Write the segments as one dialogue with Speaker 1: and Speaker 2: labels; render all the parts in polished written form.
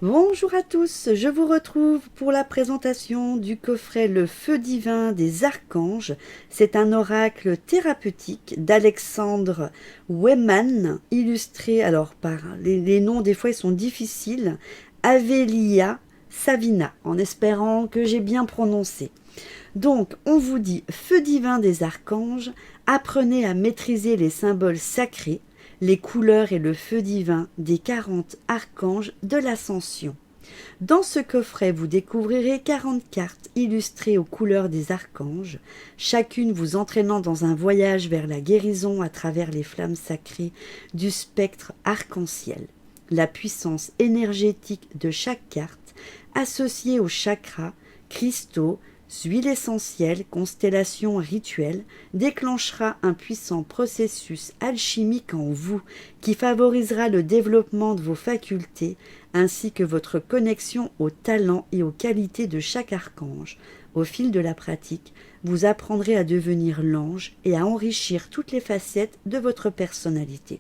Speaker 1: Bonjour à tous, je vous retrouve pour la présentation du coffret Le Feu divin des archanges. C'est un oracle thérapeutique d'Alexandre Weyman, illustré alors par les noms des fois ils sont difficiles, Avelia Savina, en espérant que j'ai bien prononcé. Donc, on vous dit Feu divin des archanges, apprenez à maîtriser les symboles sacrés, les couleurs et le feu divin des 40 archanges de l'Ascension. Dans ce coffret, vous découvrirez 40 cartes illustrées aux couleurs des archanges, chacune vous entraînant dans un voyage vers la guérison à travers les flammes sacrées du spectre arc-en-ciel. La puissance énergétique de chaque carte, associée aux chakras, cristaux, huiles essentielles, constellations rituelles, déclenchera un puissant processus alchimique en vous qui favorisera le développement de vos facultés ainsi que votre connexion aux talents et aux qualités de chaque archange. Au fil de la pratique, vous apprendrez à devenir l'ange et à enrichir toutes les facettes de votre personnalité,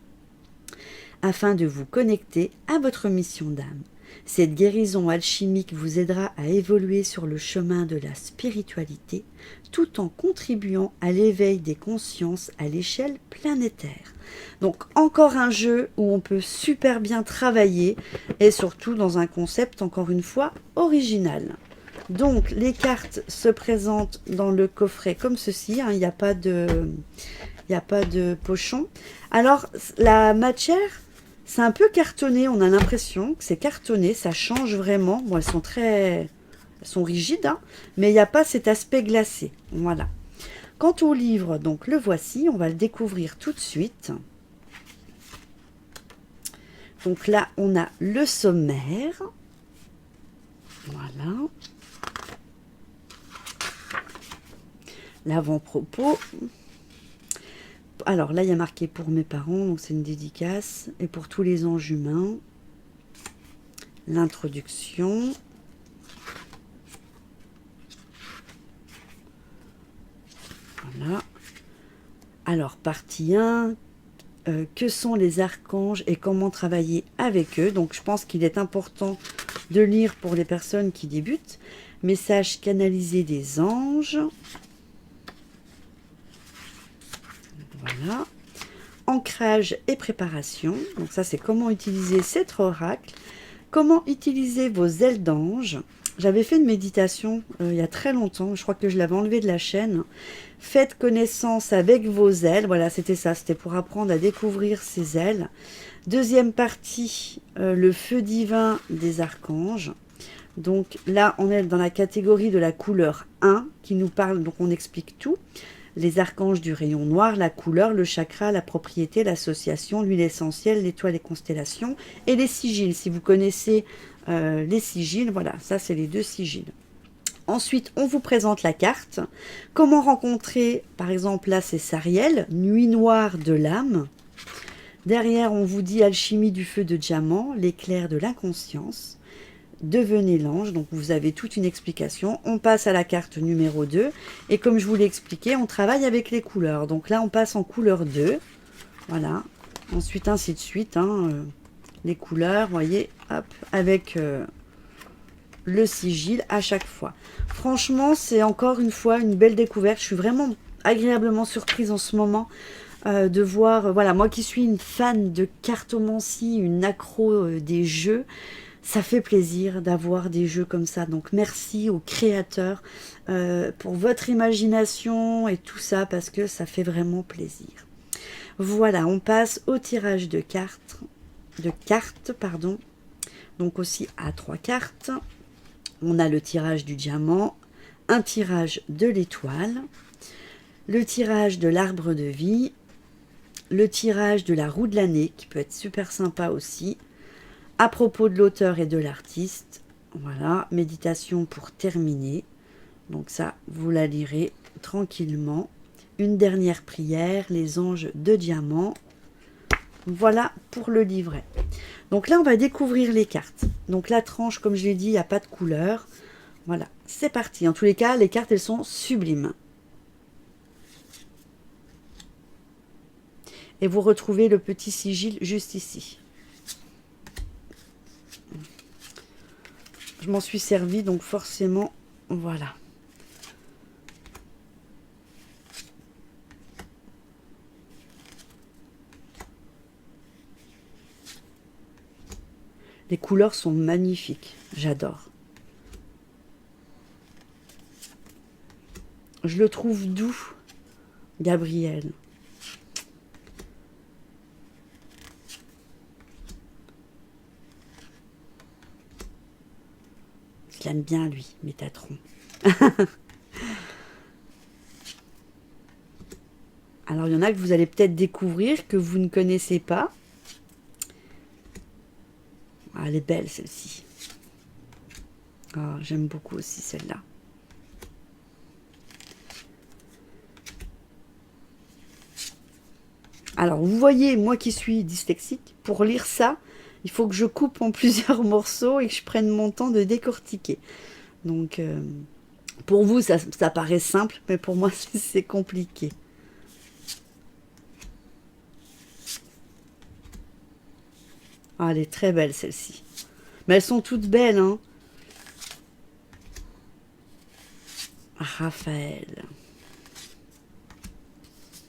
Speaker 1: afin de vous connecter à votre mission d'âme. Cette guérison alchimique vous aidera à évoluer sur le chemin de la spiritualité, tout en contribuant à l'éveil des consciences à l'échelle planétaire. Donc encore un jeu où on peut super bien travailler et surtout dans un concept encore une fois original. Donc les cartes se présentent dans le coffret comme ceci, hein, il n'y a pas de pochon. Alors la matière, c'est un peu cartonné, on a l'impression que c'est cartonné, ça change vraiment. Bon, elles sont rigides, hein, mais il n'y a pas cet aspect glacé. Voilà. Quant au livre, donc le voici, on va le découvrir tout de suite. Donc là, on a le sommaire. Voilà. L'avant-propos. Alors là, il y a marqué pour mes parents, donc c'est une dédicace. Et pour tous les anges humains. L'introduction. Voilà. Alors, partie 1. Que sont les archanges et comment travailler avec eux. Donc, je pense qu'il est important de lire pour les personnes qui débutent. Message canalisé des anges. Voilà. Ancrage et préparation. Donc ça, c'est comment utiliser cet oracle. Comment utiliser vos ailes d'ange. J'avais fait une méditation il y a très longtemps. Je crois que je l'avais enlevée de la chaîne. Faites connaissance avec vos ailes. Voilà, c'était ça. C'était pour apprendre à découvrir ses ailes. Deuxième partie, le feu divin des archanges. Donc là, on est dans la catégorie de la couleur 1 qui nous parle, donc on explique tout. Les archanges du rayon noir, la couleur, le chakra, la propriété, l'association, l'huile essentielle, l'étoile, les constellations et les sigils. Si vous connaissez les sigils, voilà, ça c'est les 2 sigils. Ensuite, on vous présente la carte. Comment rencontrer, par exemple, là c'est Sariel, nuit noire de l'âme. Derrière, on vous dit alchimie du feu de diamant, l'éclair de l'inconscience. Devenez l'ange, donc vous avez toute une explication. On passe à la carte numéro 2. Et comme je vous l'ai expliqué, on travaille avec les couleurs. Donc là, on passe en couleur 2. Voilà. Ensuite, ainsi de suite. Hein, les couleurs, vous voyez, hop, avec le sigil à chaque fois. Franchement, c'est encore une fois une belle découverte. Je suis vraiment agréablement surprise en ce moment de voir, voilà, moi qui suis une fan de cartomancie, une accro des jeux, ça fait plaisir d'avoir des jeux comme ça. Donc merci aux créateurs pour votre imagination et tout ça, parce que ça fait vraiment plaisir. Voilà, on passe au tirage de cartes, pardon. Donc aussi à 3 cartes. On a le tirage du diamant, un tirage de l'étoile, le tirage de l'arbre de vie, le tirage de la roue de l'année, qui peut être super sympa aussi, à propos de l'auteur et de l'artiste. Voilà, méditation pour terminer. Donc ça, vous la lirez tranquillement. Une dernière prière, les anges de diamant. Voilà pour le livret. Donc là, on va découvrir les cartes. Donc la tranche, comme je l'ai dit, il n'y a pas de couleur. Voilà, c'est parti. En tous les cas, les cartes, elles sont sublimes. Et vous retrouvez le petit sigil juste ici. je m'en suis servi, donc forcément, voilà. Les couleurs sont magnifiques, j'adore. Je le trouve doux, Gabriel. Je l'aime bien, lui, Métatron. Alors, il y en a que vous allez peut-être découvrir, que vous ne connaissez pas. Ah, elle est belle, celle-ci. Oh, j'aime beaucoup aussi celle-là. Alors, vous voyez, moi qui suis dyslexique, pour lire ça, il faut que je coupe en plusieurs morceaux et que je prenne mon temps de décortiquer. Donc, pour vous, ça paraît simple, mais pour moi, c'est compliqué. Ah, elle est très belle, celle-ci. Mais elles sont toutes belles, hein. Raphaël.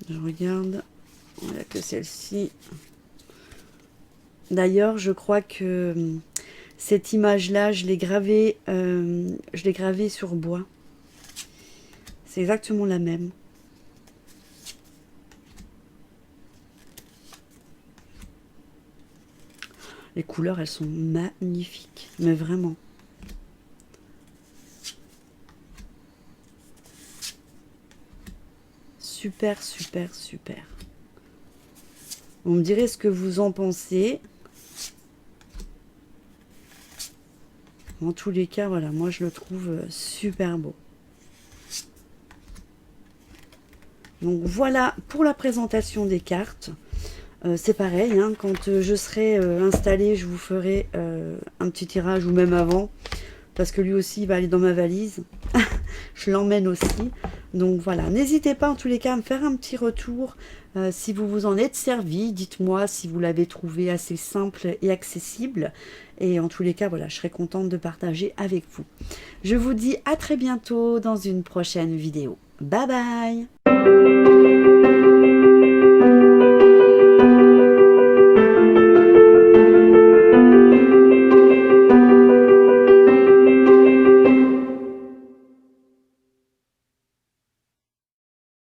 Speaker 1: Je regarde. Il n'y a que celle-ci. D'ailleurs, je crois que cette image-là, je l'ai gravée sur bois. C'est exactement la même. Les couleurs, elles sont magnifiques, mais vraiment. Super, super, super. Vous me direz ce que vous en pensez. En tous les cas, voilà, moi je le trouve super beau. Donc voilà pour la présentation des cartes. C'est pareil, hein, quand je serai installée, je vous ferai un petit tirage ou même avant. Parce que lui aussi, il va aller dans ma valise. Je l'emmène aussi. Donc voilà, n'hésitez pas en tous les cas à me faire un petit retour. Si vous vous en êtes servi, dites-moi si vous l'avez trouvé assez simple et accessible. Et en tous les cas, voilà, je serai contente de partager avec vous. Je vous dis à très bientôt dans une prochaine vidéo. Bye bye!